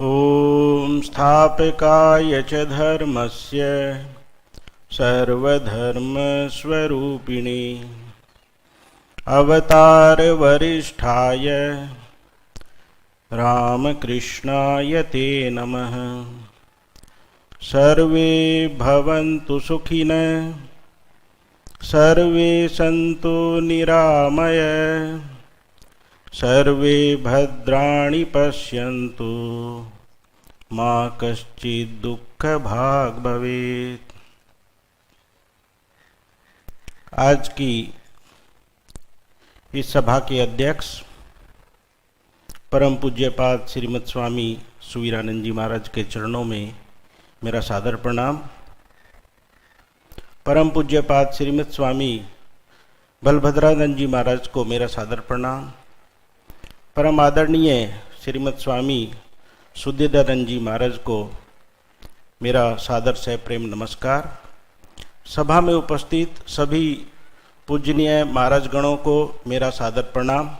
ॐ स्थापकाय च धर्मस्य सर्वधर्मस्वरूपिणे अवतारवरिष्ठाय रामकृष्णाय ते नमः। सर्वे भवन्तु सुखिनः, सर्वे सन्तु निरामयाः, सर्वे भद्राणि पश्यन्तु, मा कश्चित् दुःखभाग् भवेत्। आज की इस सभा के अध्यक्ष परम पूज्यपाद श्रीमद स्वामी सुवीरानंद जी महाराज के चरणों में मेरा सादर प्रणाम। परम पूज्यपाद श्रीमद स्वामी बलभद्रानंद जी महाराज को मेरा सादर प्रणाम। परम आदरणीय श्रीमद स्वामी सुधीरानंद जी महाराज को मेरा सादर से प्रेम नमस्कार। सभा में उपस्थित सभी पूजनीय महाराज गणों को मेरा सादर प्रणाम।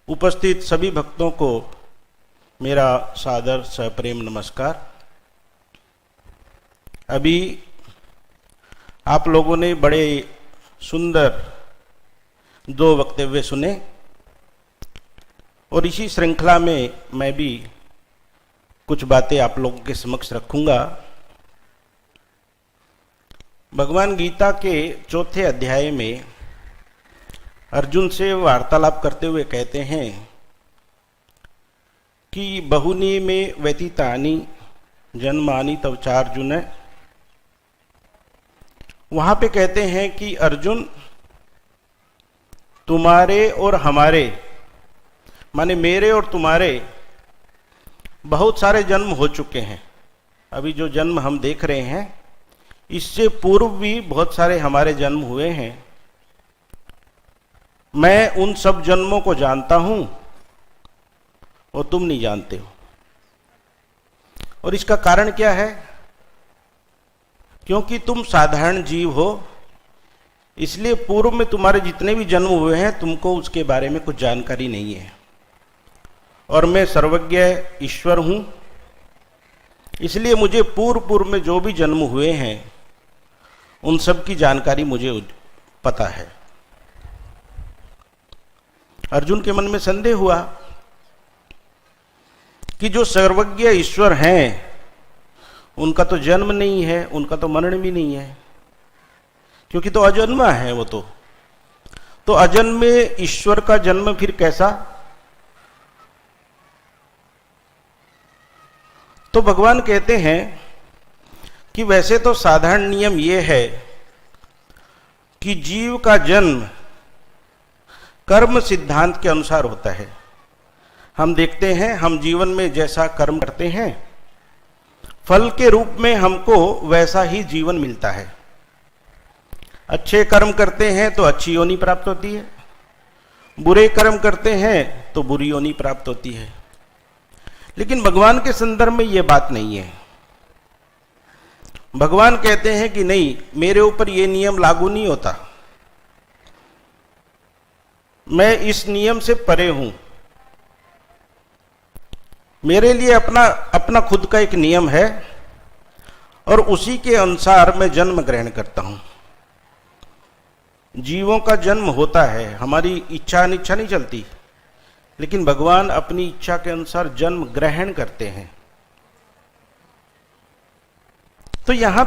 उपस्थित सभी भक्तों को मेरा सादर सप्रेम नमस्कार। अभी आप लोगों ने बड़े सुंदर दो वक्तव्य सुने और इसी श्रृंखला में मैं भी कुछ बातें आप लोगों के समक्ष रखूंगा। भगवान गीता के 4थे अध्याय में अर्जुन से वार्तालाप करते हुए कहते हैं कि बहुनी में व्यतीतानि जन्मानि तव चार्जुन। वहां पे कहते हैं कि अर्जुन, तुम्हारे और हमारे माने मेरे और तुम्हारे बहुत सारे जन्म हो चुके हैं। अभी जो जन्म हम देख रहे हैं इससे पूर्व भी बहुत सारे हमारे जन्म हुए हैं। मैं उन सब जन्मों को जानता हूं और तुम नहीं जानते हो। और इसका कारण क्या है? क्योंकि तुम साधारण जीव हो, इसलिए पूर्व में तुम्हारे जितने भी जन्म हुए हैं तुमको उसके बारे में कुछ जानकारी नहीं है। और मैं सर्वज्ञ ईश्वर हूं, इसलिए मुझे पूर्व में जो भी जन्म हुए हैं उन सब की जानकारी मुझे पता है। अर्जुन के मन में संदेह हुआ कि जो सर्वज्ञ ईश्वर हैं उनका तो जन्म नहीं है, उनका तो मरण भी नहीं है, क्योंकि तो अजन्मा है वो तो अजन्मे ईश्वर का जन्म फिर कैसा? तो भगवान कहते हैं कि वैसे तो साधारण नियम यह है कि जीव का जन्म कर्म सिद्धांत के अनुसार होता है। हम देखते हैं, हम जीवन में जैसा कर्म करते हैं फल के रूप में हमको वैसा ही जीवन मिलता है। अच्छे कर्म करते हैं तो अच्छी योनि प्राप्त होती है, बुरे कर्म करते हैं तो बुरी योनि प्राप्त होती है। लेकिन भगवान के संदर्भ में यह बात नहीं है। भगवान कहते हैं कि नहीं, मेरे ऊपर यह नियम लागू नहीं होता, मैं इस नियम से परे हूं। मेरे लिए अपना खुद का एक नियम है और उसी के अनुसार मैं जन्म ग्रहण करता हूं। जीवों का जन्म होता है, हमारी इच्छा अनिच्छा नहीं चलती, लेकिन भगवान अपनी इच्छा के अनुसार जन्म ग्रहण करते हैं। तो यहां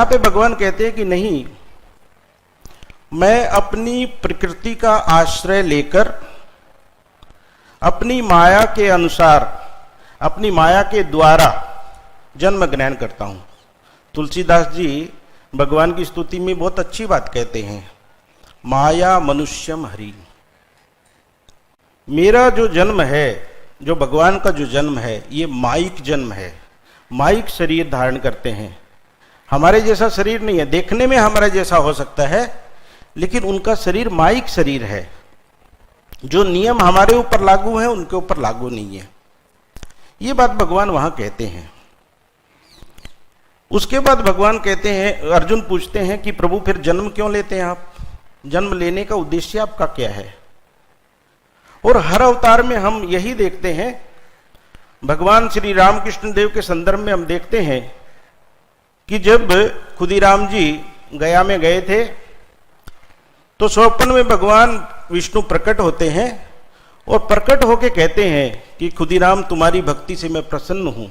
पे भगवान कहते हैं कि नहीं, मैं अपनी प्रकृति का आश्रय लेकर अपनी माया के अनुसार, अपनी माया के द्वारा जन्म ग्रहण करता हूं। तुलसीदास जी भगवान की स्तुति में बहुत अच्छी बात कहते हैं, माया मनुष्यम हरि। मेरा जो जन्म है, जो भगवान का जो जन्म है, ये माइक जन्म है। माइक शरीर धारण करते हैं, हमारे जैसा शरीर नहीं है। देखने में हमारा जैसा हो सकता है, लेकिन उनका शरीर माइक शरीर है। जो नियम हमारे ऊपर लागू है उनके ऊपर लागू नहीं है। ये बात भगवान वहां कहते हैं। उसके बाद भगवान कहते हैं, अर्जुन पूछते हैं कि प्रभु फिर जन्म क्यों लेते हैं आप? जन्म लेने का उद्देश्य आपका क्या है? और हर अवतार में हम यही देखते हैं। भगवान श्री रामकृष्ण देव के संदर्भ में हम देखते हैं कि जब खुदीराम जी गया में गए थे तो स्वप्न में भगवान विष्णु प्रकट होते हैं और प्रकट होके कहते हैं कि खुदीराम, तुम्हारी भक्ति से मैं प्रसन्न हूं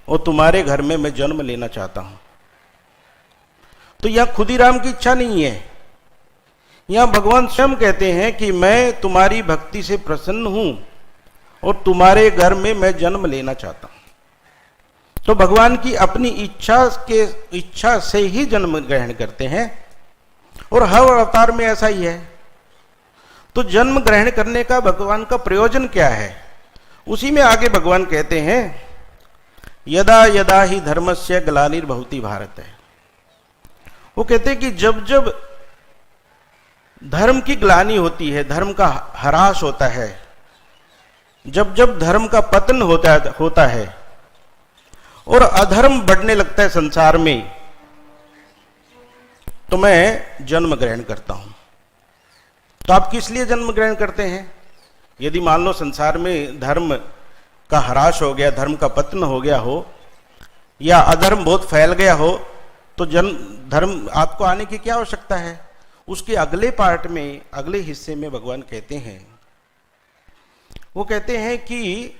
और तुम्हारे घर में मैं जन्म लेना चाहता हूं। तो यह खुदीराम की इच्छा नहीं है, यहां भगवान स्वयं कहते हैं कि मैं तुम्हारी भक्ति से प्रसन्न हूं और तुम्हारे घर में मैं जन्म लेना चाहता हूं। तो भगवान की अपनी इच्छा से ही जन्म ग्रहण करते हैं और हर अवतार में ऐसा ही है। तो जन्म ग्रहण करने का भगवान का प्रयोजन क्या है? उसी में आगे भगवान कहते हैं, यदा यदा ही धर्मस्य ग्लानिर्भवति भारत है। वो कहते हैं कि जब जब धर्म की ग्लानि होती है, धर्म का ह्रास होता है, जब जब धर्म का पतन होता है और अधर्म बढ़ने लगता है संसार में, तो मैं जन्म ग्रहण करता हूं। तो आप किस लिए जन्म ग्रहण करते हैं? यदि मान लो संसार में धर्म का ह्रास हो गया, धर्म का पतन हो गया हो या अधर्म बहुत फैल गया हो, तो धर्म आपको आने की क्या आवश्यकता है? उसके अगले पार्ट में, अगले हिस्से में भगवान कहते हैं, वो कहते हैं कि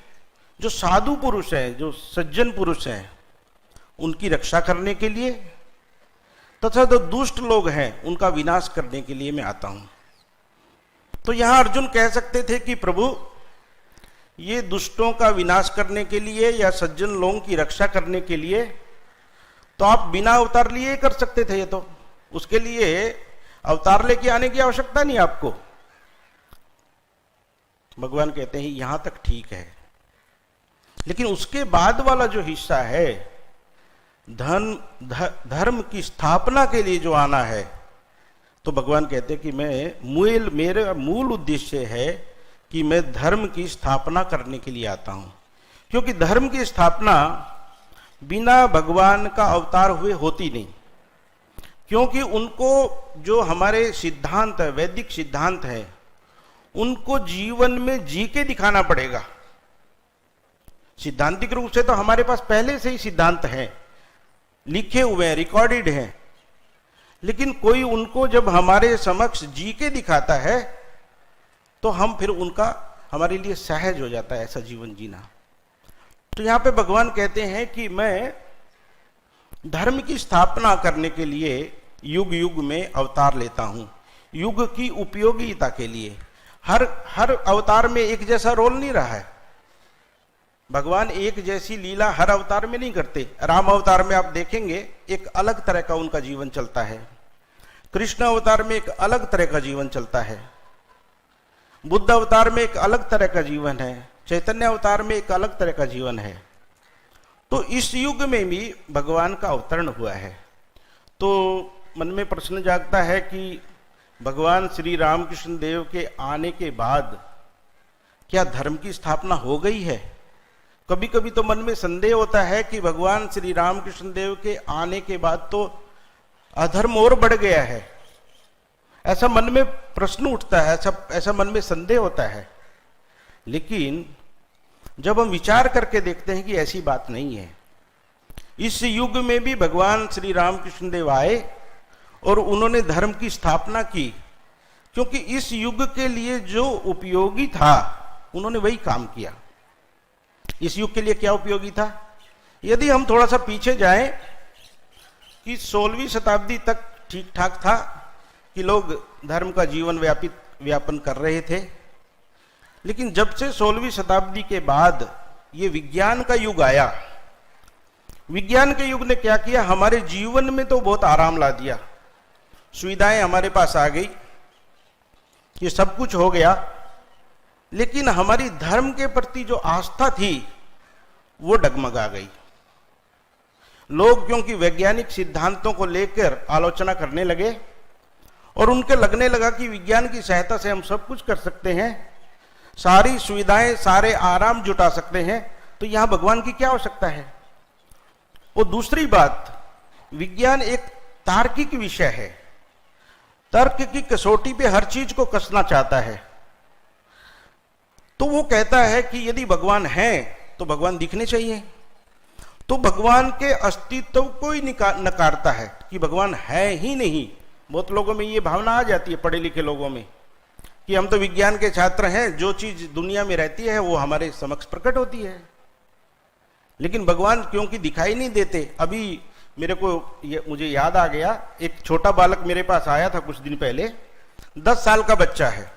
जो साधु पुरुष हैं, जो सज्जन पुरुष हैं, उनकी रक्षा करने के लिए तथा जो दुष्ट लोग हैं उनका विनाश करने के लिए मैं आता हूं। तो यहां अर्जुन कह सकते थे कि प्रभु, ये दुष्टों का विनाश करने के लिए या सज्जन लोगों की रक्षा करने के लिए तो आप बिना अवतार लिए कर सकते थे। ये तो उसके लिए अवतार लेके आने की आवश्यकता नहीं आपको। भगवान कहते हैं यहां तक ठीक है, लेकिन उसके बाद वाला जो हिस्सा है, धर्म की स्थापना के लिए जो आना है, तो भगवान कहते हैं कि मेरा मूल उद्देश्य है कि मैं धर्म की स्थापना करने के लिए आता हूं। क्योंकि धर्म की स्थापना बिना भगवान का अवतार हुए होती नहीं, क्योंकि उनको जो हमारे सिद्धांत है, वैदिक सिद्धांत है, उनको जीवन में जी के दिखाना पड़ेगा। सिद्धांतिक रूप से तो हमारे पास पहले से ही सिद्धांत हैं, लिखे हुए हैं, रिकॉर्डेड हैं, लेकिन कोई उनको जब हमारे समक्ष जी के दिखाता है तो हम फिर उनका, हमारे लिए सहज हो जाता है ऐसा जीवन जीना। तो यहां पे भगवान कहते हैं कि मैं धर्म की स्थापना करने के लिए युग युग में अवतार लेता हूं, युग की उपयोगिता के लिए। हर अवतार में एक जैसा रोल नहीं रहा है। भगवान एक जैसी लीला हर अवतार में नहीं करते। राम अवतार में आप देखेंगे एक अलग तरह का उनका जीवन चलता है, कृष्ण अवतार में एक अलग तरह का जीवन चलता है, बुद्ध अवतार में एक अलग तरह का जीवन है, चैतन्य अवतार में एक अलग तरह का जीवन है। तो इस युग में भी भगवान का अवतरण हुआ है। तो मन में प्रश्न जागता है कि भगवान श्री रामकृष्ण देव के आने के बाद क्या धर्म की स्थापना हो गई है? कभी कभी तो मन में संदेह होता है कि भगवान श्री रामकृष्ण देव के आने के बाद तो अधर्म और बढ़ गया है, ऐसा मन में प्रश्न उठता है, ऐसा मन में संदेह होता है। लेकिन जब हम विचार करके देखते हैं कि ऐसी बात नहीं है। इस युग में भी भगवान श्री रामकृष्ण देव आए और उन्होंने धर्म की स्थापना की, क्योंकि इस युग के लिए जो उपयोगी था उन्होंने वही काम किया। इस युग के लिए क्या उपयोगी था? यदि हम थोड़ा सा पीछे जाएं कि 16वीं शताब्दी तक ठीक ठाक था कि लोग धर्म का जीवन व्यापन कर रहे थे, लेकिन जब से 16वीं शताब्दी के बाद ये विज्ञान का युग आया, विज्ञान के युग ने क्या किया, हमारे जीवन में तो बहुत आराम ला दिया, सुविधाएं हमारे पास आ गई, ये सब कुछ हो गया, लेकिन हमारी धर्म के प्रति जो आस्था थी वो डगमगा गई। लोग क्योंकि वैज्ञानिक सिद्धांतों को लेकर आलोचना करने लगे और उनके लगने लगा कि विज्ञान की सहायता से हम सब कुछ कर सकते हैं, सारी सुविधाएं, सारे आराम जुटा सकते हैं, तो यहां भगवान की क्या आवश्यकता है। और दूसरी बात, विज्ञान एक तार्किक विषय है, तर्क की कसौटी पे हर चीज को कसना चाहता है। तो वो कहता है कि यदि भगवान है तो भगवान दिखने चाहिए। तो भगवान के अस्तित्व को ही नकारता है कि भगवान है ही नहीं। बहुत लोगों में ये भावना आ जाती है, पढ़े लिखे लोगों में, कि हम तो विज्ञान के छात्र हैं, जो चीज दुनिया में रहती है वो हमारे समक्ष प्रकट होती है, लेकिन भगवान क्योंकि दिखाई नहीं देते। अभी मुझे याद आ गया, एक छोटा बालक मेरे पास आया था कुछ दिन पहले, 10 साल का बच्चा है।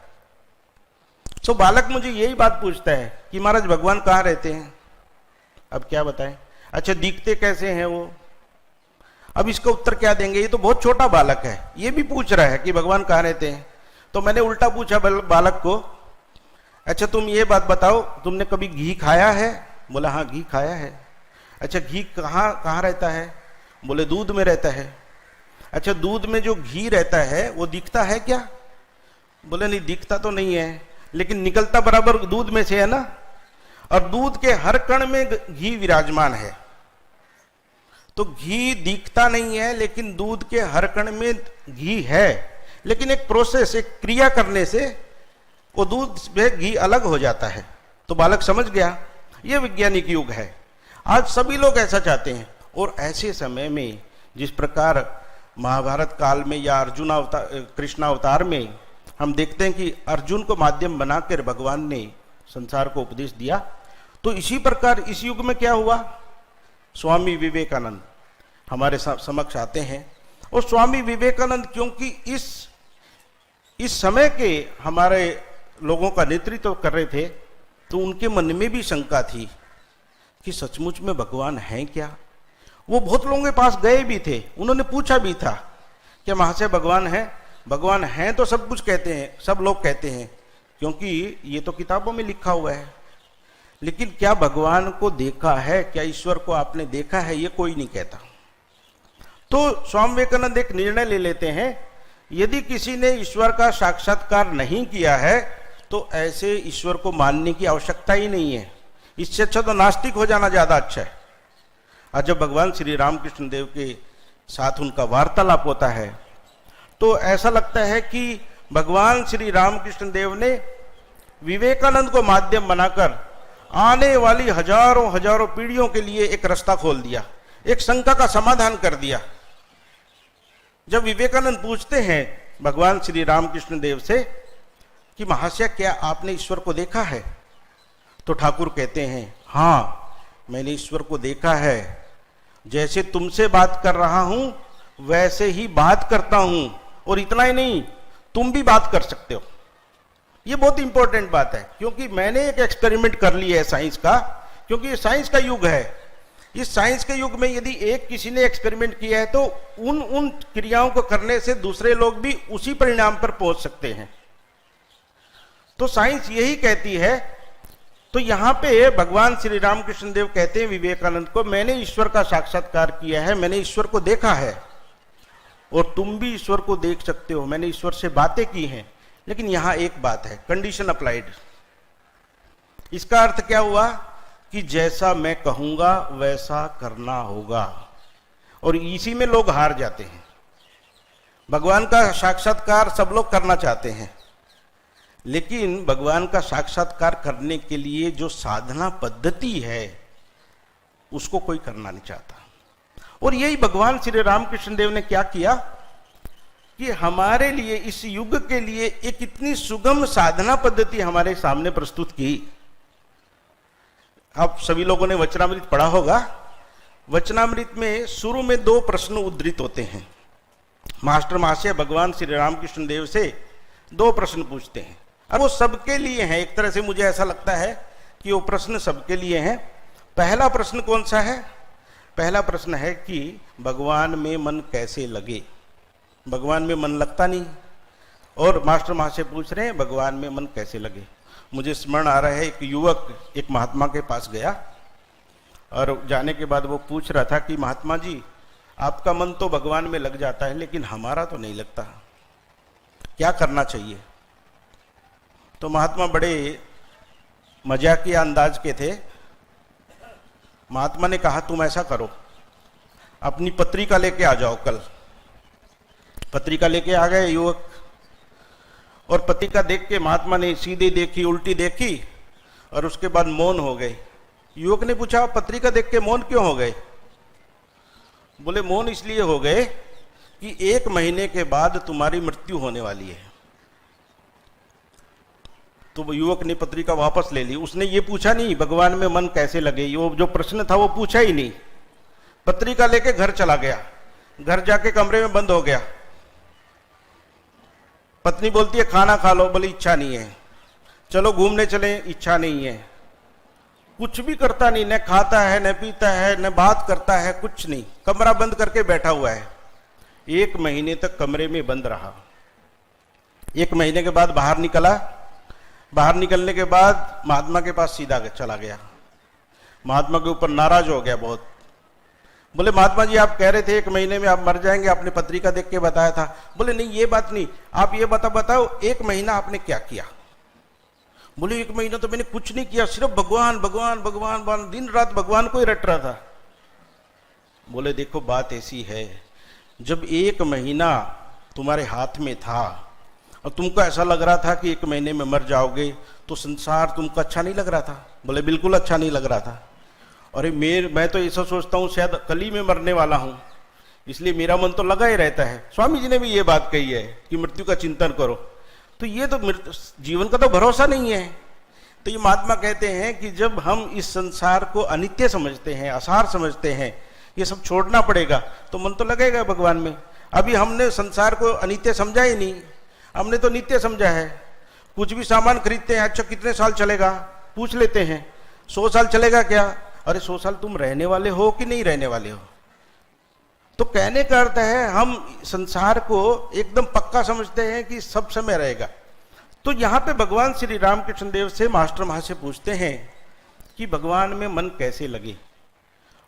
तो बालक मुझे यही बात पूछता है कि महाराज भगवान कहाँ रहते हैं। अब क्या बताएं, अच्छा दिखते कैसे हैं वो। अब इसका उत्तर क्या देंगे, ये तो बहुत छोटा बालक है, ये भी पूछ रहा है कि भगवान कहाँ रहते हैं। तो मैंने उल्टा पूछा बालक को, अच्छा तुम ये बात बताओ, तुमने कभी घी खाया है। बोला हाँ घी खाया है। अच्छा घी कहाँ रहता है। बोले दूध में रहता है। अच्छा दूध में जो घी रहता है वो दिखता है क्या। बोले नहीं दिखता तो नहीं है, लेकिन निकलता बराबर दूध में से है ना, और दूध के हर कण में घी विराजमान है। तो घी दिखता नहीं है, लेकिन दूध के हर कण में घी है, लेकिन एक प्रोसेस, एक क्रिया करने से वो दूध से घी अलग हो जाता है। तो बालक समझ गया, ये वैज्ञानिक युग है। आज सभी लोग ऐसा चाहते हैं। और ऐसे समय में जिस प्रकार महाभारत काल में या अर्जुन अवतार, कृष्ण अवतार में हम देखते हैं कि अर्जुन को माध्यम बनाकर भगवान ने संसार को उपदेश दिया, तो इसी प्रकार इस युग में क्या हुआ, स्वामी विवेकानंद हमारे समक्ष आते हैं। और स्वामी विवेकानंद क्योंकि इस समय के हमारे लोगों का नेतृत्व कर रहे थे, तो उनके मन में भी शंका थी कि सचमुच में भगवान है क्या। वो बहुत लोगों के पास गए भी थे, उन्होंने पूछा भी था कि महाशय भगवान है। भगवान है तो सब कुछ कहते हैं, सब लोग कहते हैं, क्योंकि ये तो किताबों में लिखा हुआ है, लेकिन क्या भगवान को देखा है, क्या ईश्वर को आपने देखा है, ये कोई नहीं कहता। तो स्वामी विवेकानंद एक निर्णय ले लेते हैं, यदि किसी ने ईश्वर का साक्षात्कार नहीं किया है तो ऐसे ईश्वर को मानने की आवश्यकता ही नहीं है। इससे अच्छा तो नास्तिक हो जाना ज्यादा अच्छा है। और जब भगवान श्री रामकृष्ण देव के साथ उनका वार्तालाप होता है तो ऐसा लगता है कि भगवान श्री रामकृष्ण देव ने विवेकानंद को माध्यम बनाकर आने वाली हजारों हजारों पीढ़ियों के लिए एक रास्ता खोल दिया, एक शंका का समाधान कर दिया। जब विवेकानंद पूछते हैं भगवान श्री रामकृष्ण देव से कि महाशय क्या आपने ईश्वर को देखा है, तो ठाकुर कहते हैं हाँ मैंने ईश्वर को देखा है, जैसे तुमसे बात कर रहा हूं वैसे ही बात करता हूं, और इतना ही नहीं तुम भी बात कर सकते हो। ये बहुत इंपॉर्टेंट बात है, क्योंकि मैंने एक एक्सपेरिमेंट कर लिया है साइंस का, क्योंकि ये साइंस का युग है। इस साइंस के युग में यदि किसी ने एक्सपेरिमेंट किया है तो उन क्रियाओं को करने से दूसरे लोग भी उसी परिणाम पर पहुंच सकते हैं। तो साइंस यही कहती है। तो यहां पे भगवान श्री रामकृष्ण देव कहते हैं विवेकानंद को, मैंने ईश्वर का साक्षात्कार किया है, मैंने ईश्वर को देखा है, और तुम भी ईश्वर को देख सकते हो, मैंने ईश्वर से बातें की हैं। लेकिन यहां एक बात है, कंडीशन अप्लाइड। इसका अर्थ क्या हुआ कि जैसा मैं कहूंगा वैसा करना होगा, और इसी में लोग हार जाते हैं। भगवान का साक्षात्कार सब लोग करना चाहते हैं, लेकिन भगवान का साक्षात्कार करने के लिए जो साधना पद्धति है उसको कोई करना नहीं चाहता। और यही भगवान श्री रामकृष्ण देव ने क्या किया कि हमारे लिए, इस युग के लिए एक इतनी सुगम साधना पद्धति हमारे सामने प्रस्तुत की। आप सभी लोगों ने वचनामृत पढ़ा होगा। वचनामृत में शुरू में 2 प्रश्न उद्धृत होते हैं। मास्टर महाशय भगवान श्री रामकृष्ण देव से 2 प्रश्न पूछते हैं, और वो सबके लिए हैं। एक तरह से मुझे ऐसा लगता है कि वो प्रश्न सबके लिए हैं। पहला प्रश्न कौन सा है? पहला प्रश्न है कि भगवान में मन कैसे लगे। भगवान में मन लगता नहीं, और मास्टर महाशय पूछ रहे हैं भगवान में मन कैसे लगे। मुझे स्मरण आ रहा है, एक युवक एक महात्मा के पास गया, और जाने के बाद वो पूछ रहा था कि महात्मा जी आपका मन तो भगवान में लग जाता है, लेकिन हमारा तो नहीं लगता, क्या करना चाहिए? तो महात्मा बड़े मजाकिया अंदाज के थे। महात्मा ने कहा तुम ऐसा करो, अपनी पत्रिका लेके आ जाओ कल। पत्रिका लेके आ गए युवक, और पत्रिका देख के महात्मा ने सीधी देखी उल्टी देखी, और उसके बाद मौन हो गए। युवक ने पूछा, पत्रिका देख के मौन क्यों हो गए? बोले, मौन इसलिए हो गए कि 1 महीने के बाद तुम्हारी मृत्यु होने वाली है। तो युवक ने पत्रिका वापस ले ली। उसने ये पूछा नहीं भगवान में मन कैसे लगे, वो जो प्रश्न था वो पूछा ही नहीं। पत्रिका लेके घर चला गया। घर जाके कमरे में बंद हो गया। पत्नी बोलती है, खाना खा लो। बोली, इच्छा नहीं है। चलो घूमने चले, इच्छा नहीं है। कुछ भी करता नहीं, न खाता है, न पीता है, न बात करता है, कुछ नहीं। कमरा बंद करके बैठा हुआ है। 1 महीने तक कमरे में बंद रहा। 1 महीने के बाद बाहर निकला। बाहर निकलने के बाद महात्मा के पास सीधा चला गया। महात्मा के ऊपर नाराज हो गया बहुत। बोले, महात्मा जी आप कह रहे थे 1 महीने में आप मर जाएंगे, आपने पत्रिका देख के बताया था। बोले, नहीं ये बात नहीं, आप ये बताओ 1 महीना आपने क्या किया? बोले, 1 महीना तो मैंने कुछ नहीं किया, सिर्फ भगवान भगवान भगवान भगवान, दिन रात भगवान को ही रट रहा था। बोले, देखो बात ऐसी है, जब 1 महीना तुम्हारे हाथ में था और तुमको ऐसा लग रहा था कि 1 महीने में मर जाओगे, तो संसार तुमको अच्छा नहीं लग रहा था? बोले, बिल्कुल अच्छा नहीं लग रहा था। अरे मैं तो ऐसा सोचता हूँ शायद कल ही में मरने वाला हूँ, इसलिए मेरा मन तो लगा ही रहता है। स्वामी जी ने भी ये बात कही है कि मृत्यु का चिंतन करो। तो ये तो जीवन का तो भरोसा नहीं है। तो ये महात्मा कहते हैं कि जब हम इस संसार को अनित्य समझते हैं, असार समझते हैं, ये सब छोड़ना पड़ेगा, तो मन तो लगेगा भगवान में। अभी हमने संसार को अनित्य समझा ही नहीं, हमने तो नित्य समझा है। कुछ भी सामान खरीदते हैं, अच्छा कितने साल चलेगा पूछ लेते हैं, 100 साल चलेगा क्या? अरे 100 साल तुम रहने वाले हो कि नहीं रहने वाले हो? तो कहने का अर्थ है हम संसार को एकदम पक्का समझते हैं कि सब समय रहेगा। तो यहाँ पे भगवान श्री रामकृष्ण देव से मास्टर महाशय पूछते हैं कि भगवान में मन कैसे लगे।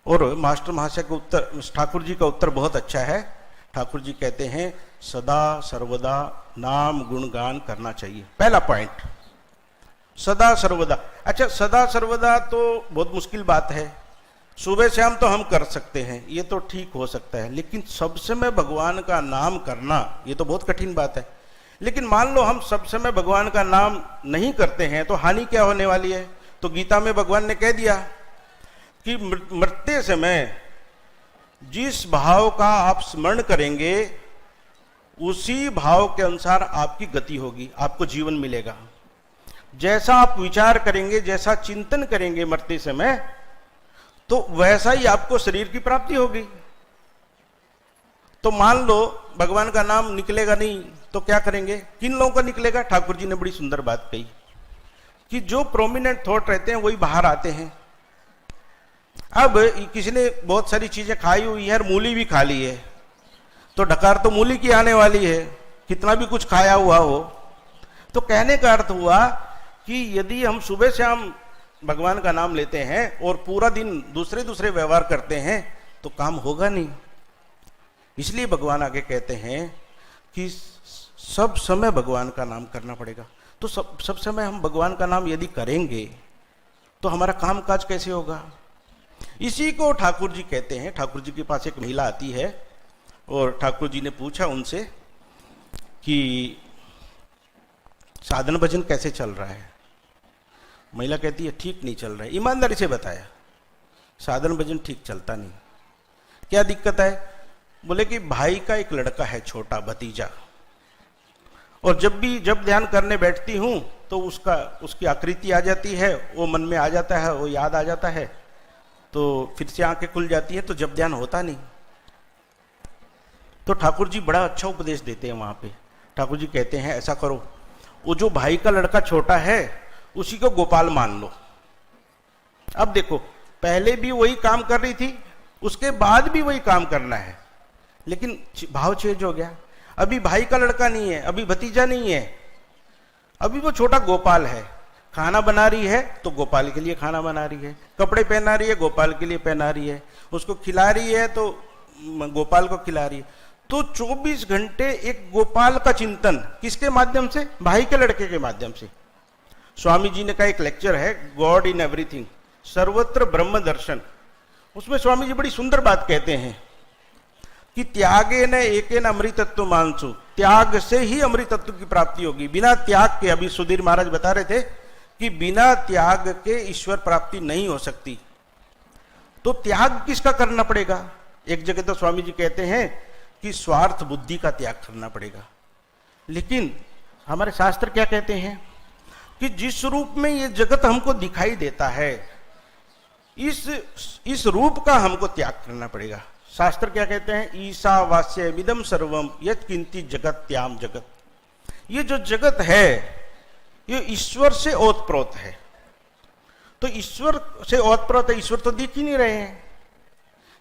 और मास्टर महाशय का उत्तर, ठाकुर जी का उत्तर बहुत अच्छा है। ठाकुर जी कहते हैं, सदा सर्वदा नाम गुणगान करना चाहिए। पहला पॉइंट, सदा सर्वदा। अच्छा, सदा सर्वदा तो बहुत मुश्किल बात है। सुबह शाम तो हम कर सकते हैं, ये तो ठीक हो सकता है, लेकिन सब समय भगवान का नाम करना ये तो बहुत कठिन बात है। लेकिन मान लो हम सब समय भगवान का नाम नहीं करते हैं, तो हानि क्या होने वाली है? तो गीता में भगवान ने कह दिया कि मरते समय जिस भाव का आप स्मरण करेंगे उसी भाव के अनुसार आपकी गति होगी, आपको जीवन मिलेगा। जैसा आप विचार करेंगे, जैसा चिंतन करेंगे मरते समय, तो वैसा ही आपको शरीर की प्राप्ति होगी। तो मान लो भगवान का नाम निकलेगा नहीं तो क्या करेंगे? किन लोगों का निकलेगा? ठाकुर जी ने बड़ी सुंदर बात कही कि जो प्रोमिनेंट थॉट रहते हैं वही बाहर आते हैं। अब किसी ने बहुत सारी चीजें खाई हुई है, मूली भी खा ली है, तो ढकार तो मूली की आने वाली है, कितना भी कुछ खाया हुआ हो। तो कहने का अर्थ हुआ कि यदि हम सुबह शाम भगवान का नाम लेते हैं और पूरा दिन दूसरे व्यवहार करते हैं तो काम होगा नहीं। इसलिए भगवान आगे कहते हैं कि सब समय भगवान का नाम करना पड़ेगा। तो सब समय हम भगवान का नाम यदि करेंगे तो हमारा काम काज कैसे होगा? इसी को ठाकुर जी कहते हैं। ठाकुर जी के पास एक महिला आती है और ठाकुर जी ने पूछा उनसे कि साधन भजन कैसे चल रहा है? महिला कहती है ठीक नहीं चल रहा है। ईमानदारी से बताया, साधन भजन ठीक चलता नहीं। क्या दिक्कत है? बोले कि भाई का एक लड़का है, छोटा भतीजा, और जब ध्यान करने बैठती हूं तो उसकी आकृति आ जाती है, वो मन में आ जाता है, वो याद आ जाता है, तो फिर से आंखें खुल जाती है, तो जब ध्यान होता नहीं। तो ठाकुर जी बड़ा अच्छा उपदेश देते हैं वहां पे। ठाकुर जी कहते हैं ऐसा करो, वो जो भाई का लड़का छोटा है उसी को गोपाल मान लो। अब देखो, पहले भी वही काम कर रही थी, उसके बाद भी वही काम करना है, लेकिन भाव चेंज हो गया। अभी भाई का लड़का नहीं है, अभी भतीजा नहीं है, अभी वो छोटा गोपाल है। खाना बना रही है तो गोपाल के लिए खाना बना रही है, कपड़े पहना रही है गोपाल के लिए पहना रही है, उसको खिला रही है तो गोपाल को खिला रही है। तो 24 घंटे एक गोपाल का चिंतन, किसके माध्यम से? भाई के लड़के के माध्यम से। स्वामी जी ने का एक लेक्चर है, गॉड इन एवरीथिंग, सर्वत्र ब्रह्म दर्शन। उसमें स्वामी जी बड़ी सुंदर बात कहते हैं कि त्यागे न एके न अमृतत्व मानसु, त्याग से ही अमृतत्व की प्राप्ति होगी। बिना त्याग के, अभी सुधीर महाराज बता रहे थे कि बिना त्याग के ईश्वर प्राप्ति नहीं हो सकती। तो त्याग किसका करना पड़ेगा? एक जगह तो स्वामी जी कहते हैं कि स्वार्थ बुद्धि का त्याग करना पड़ेगा, लेकिन हमारे शास्त्र क्या कहते हैं कि जिस रूप में ये जगत हमको दिखाई देता है, इस रूप का हमको त्याग करना पड़ेगा। शास्त्र क्या कहते हैं? ईशावास्य विदम सर्वम यत् किंचित जगत्याम जगत। ये जो जगत है ये ईश्वर से ओतप्रोत है। तो ईश्वर से ओतप्रोत है, ईश्वर तो दिख ही नहीं रहे हैं।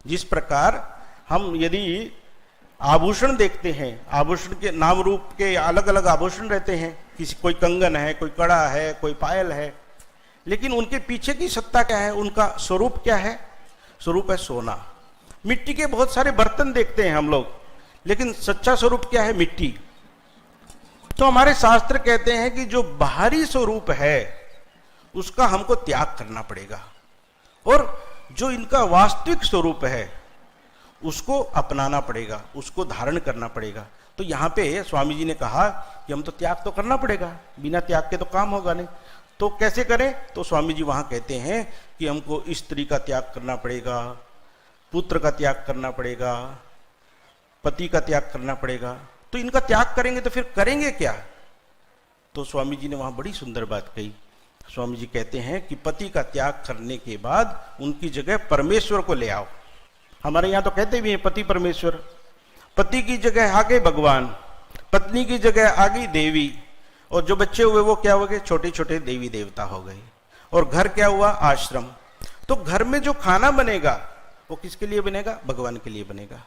जिस प्रकार हम यदि आभूषण देखते हैं, आभूषण के नाम रूप के अलग अलग आभूषण रहते हैं, किसी कोई कंगन है, कोई कड़ा है, कोई पायल है, लेकिन उनके पीछे की सत्ता क्या है? उनका स्वरूप क्या है? स्वरूप है सोना। मिट्टी के बहुत सारे बर्तन देखते हैं हम लोग, लेकिन सच्चा स्वरूप क्या है? मिट्टी। तो हमारे शास्त्र कहते हैं कि जो बाहरी स्वरूप है उसका हमको त्याग करना पड़ेगा, और जो इनका वास्तविक स्वरूप है उसको अपनाना पड़ेगा, उसको धारण करना पड़ेगा। तो यहाँ पे स्वामी जी ने कहा कि हम तो त्याग तो करना पड़ेगा, बिना त्याग के तो काम होगा नहीं। तो कैसे करें? तो स्वामी जी वहां कहते हैं कि हमको स्त्री का त्याग करना पड़ेगा, पुत्र का त्याग करना पड़ेगा, पति का त्याग करना पड़ेगा। तो इनका त्याग करेंगे तो फिर करेंगे क्या? तो स्वामी जी ने वहां बड़ी सुंदर बात कही। स्वामी जी कहते हैं कि पति का त्याग करने के बाद उनकी जगह परमेश्वर को ले आओ। हमारे यहाँ तो कहते भी हैं पति परमेश्वर। पति की जगह आ गए भगवान, पत्नी की जगह आ गई देवी, और जो बच्चे हुए वो क्या हो गए? छोटे छोटे देवी देवता हो गए। और घर क्या हुआ? आश्रम। तो घर में जो खाना बनेगा वो किसके लिए बनेगा? भगवान के लिए बनेगा।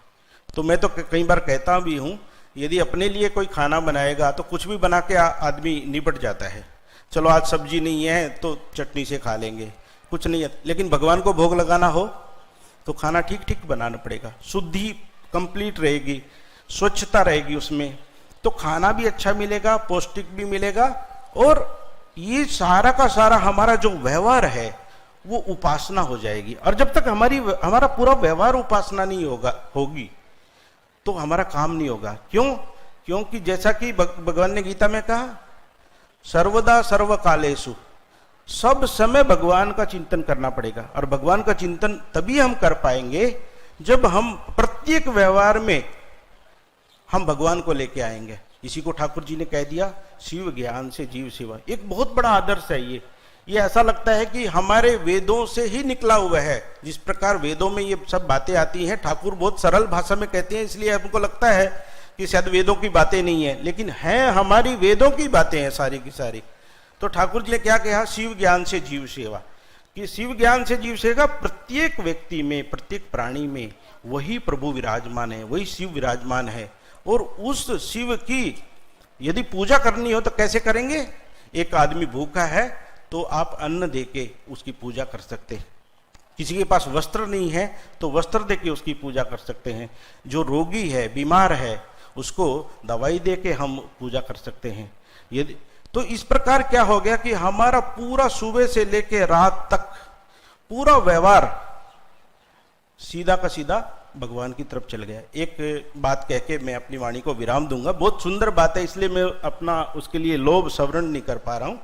तो मैं तो कई बार कहता भी हूं, यदि अपने लिए कोई खाना बनाएगा तो कुछ भी बना के आदमी निपट जाता है। चलो आज सब्जी नहीं है तो चटनी से खा लेंगे, कुछ नहीं है। लेकिन भगवान को भोग लगाना हो तो खाना ठीक ठीक बनाना पड़ेगा, शुद्धि कंप्लीट रहेगी, स्वच्छता रहेगी उसमें, तो खाना भी अच्छा मिलेगा, पौष्टिक भी मिलेगा। और ये सारा का सारा हमारा जो व्यवहार है वो उपासना हो जाएगी। और जब तक हमारा पूरा व्यवहार उपासना नहीं होगी तो हमारा काम नहीं होगा। क्यों? क्योंकि जैसा कि भगवान ने गीता में कहा, सर्वदा सर्व कालेषु, सब समय भगवान का चिंतन करना पड़ेगा। और भगवान का चिंतन तभी हम कर पाएंगे जब हम प्रत्येक व्यवहार में हम भगवान को लेके आएंगे। इसी को ठाकुर जी ने कह दिया, शिव ज्ञान से जीव सेवा। एक बहुत बड़ा आदर्श है ये ऐसा लगता है कि हमारे वेदों से ही निकला हुआ है। जिस प्रकार वेदों में ये सब बातें आती हैं, ठाकुर बहुत सरल भाषा में कहते हैं, इसलिए हमको लगता है कि शायद वेदों की बातें नहीं है, लेकिन हैं हमारी वेदों की बातें हैं सारी की सारी। तो ठाकुर जी ने क्या कहा? शिव ज्ञान से जीव सेवा। कि शिव ज्ञान से जीव सेवा, प्रत्येक व्यक्ति में, प्रत्येक प्राणी में वही प्रभु विराजमान है, वही शिव विराजमान है। और उस शिव की यदि पूजा करनी हो तो कैसे करेंगे? एक आदमी भूखा है तो आप अन्न देके उसकी पूजा कर सकते हैं। किसी के पास वस्त्र नहीं है तो वस्त्र देके उसकी पूजा कर सकते हैं। जो रोगी है, बीमार है, उसको दवाई देके हम पूजा कर सकते हैं। यदि तो इस प्रकार क्या हो गया कि हमारा पूरा सुबह से लेके रात तक पूरा व्यवहार सीधा का सीधा भगवान की तरफ चल गया। एक बात कह के मैं अपनी वाणी को विराम दूंगा, बहुत सुंदर बात है, इसलिए मैं अपना उसके लिए लोभ सवरण नहीं कर पा रहा हूं।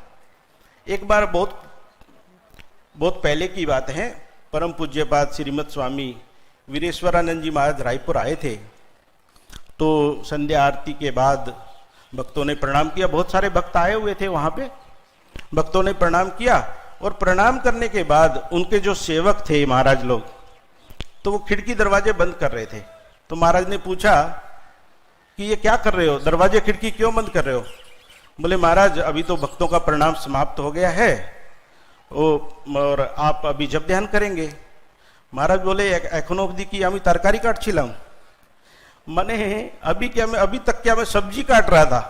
एक बार बहुत पहले की बात है, परम पूज्यपाद श्रीमद स्वामी वीरेश्वरानंद जी महाराज रायपुर आए थे। तो संध्या आरती के बाद भक्तों ने प्रणाम किया, बहुत सारे भक्त आए हुए थे वहां पे। भक्तों ने प्रणाम किया और प्रणाम करने के बाद उनके जो सेवक थे महाराज लोग, तो वो खिड़की दरवाजे बंद कर रहे थे। तो महाराज ने पूछा कि ये क्या कर रहे हो, दरवाजे खिड़की क्यों बंद कर रहे हो? बोले महाराज अभी तो भक्तों का प्रणाम समाप्त हो गया है और आप अभी जब ध्यान करेंगे। महाराज बोले एखनो अवधि की आमी तरकारी काट छिलाऊं, मने अभी तक क्या मैं सब्जी काट रहा था।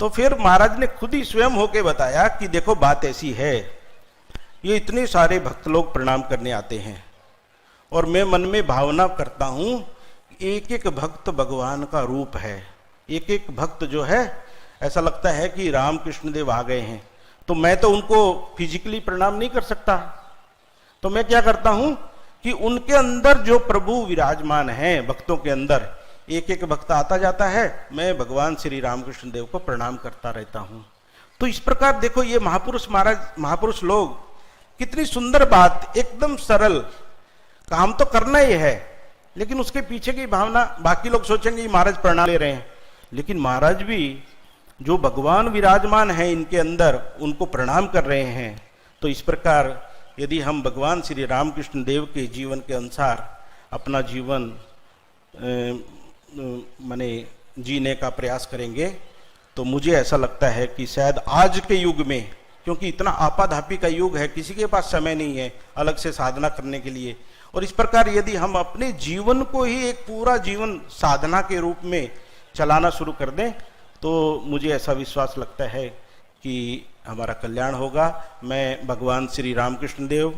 तो फिर महाराज ने खुद ही स्वयं होके बताया कि देखो बात ऐसी है, ये इतने सारे भक्त लोग प्रणाम करने आते हैं और मैं मन में भावना करता हूं एक एक भक्त भगवान का रूप है। एक एक भक्त जो है ऐसा लगता है कि राम कृष्ण देव आ गए हैं। तो मैं तो उनको फिजिकली प्रणाम नहीं कर सकता, तो मैं क्या करता हूं कि उनके अंदर जो प्रभु विराजमान है, भक्तों के अंदर एक एक भक्त आता जाता है, मैं भगवान श्री रामकृष्ण देव को प्रणाम करता रहता हूं। तो इस प्रकार देखो ये महापुरुष लोग कितनी सुंदर बात, एकदम सरल, काम तो करना ही है, लेकिन उसके पीछे की भावना, बाकी लोग सोचेंगे महाराज प्रणाम ले रहे हैं, लेकिन महाराज भी जो भगवान विराजमान है इनके अंदर उनको प्रणाम कर रहे हैं। तो इस प्रकार यदि हम भगवान श्री रामकृष्ण देव के जीवन के अनुसार अपना जीवन माने जीने का प्रयास करेंगे तो मुझे ऐसा लगता है कि शायद आज के युग में, क्योंकि इतना आपाधापी का युग है, किसी के पास समय नहीं है अलग से साधना करने के लिए, और इस प्रकार यदि हम अपने जीवन को ही एक पूरा जीवन साधना के रूप में चलाना शुरू कर दें तो मुझे ऐसा विश्वास लगता है कि हमारा कल्याण होगा। मैं भगवान श्री रामकृष्ण देव,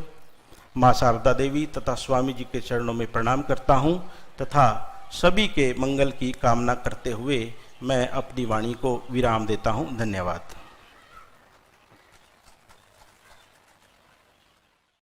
माँ शारदा देवी तथा स्वामी जी के चरणों में प्रणाम करता हूँ तथा सभी के मंगल की कामना करते हुए मैं अपनी वाणी को विराम देता हूँ। धन्यवाद।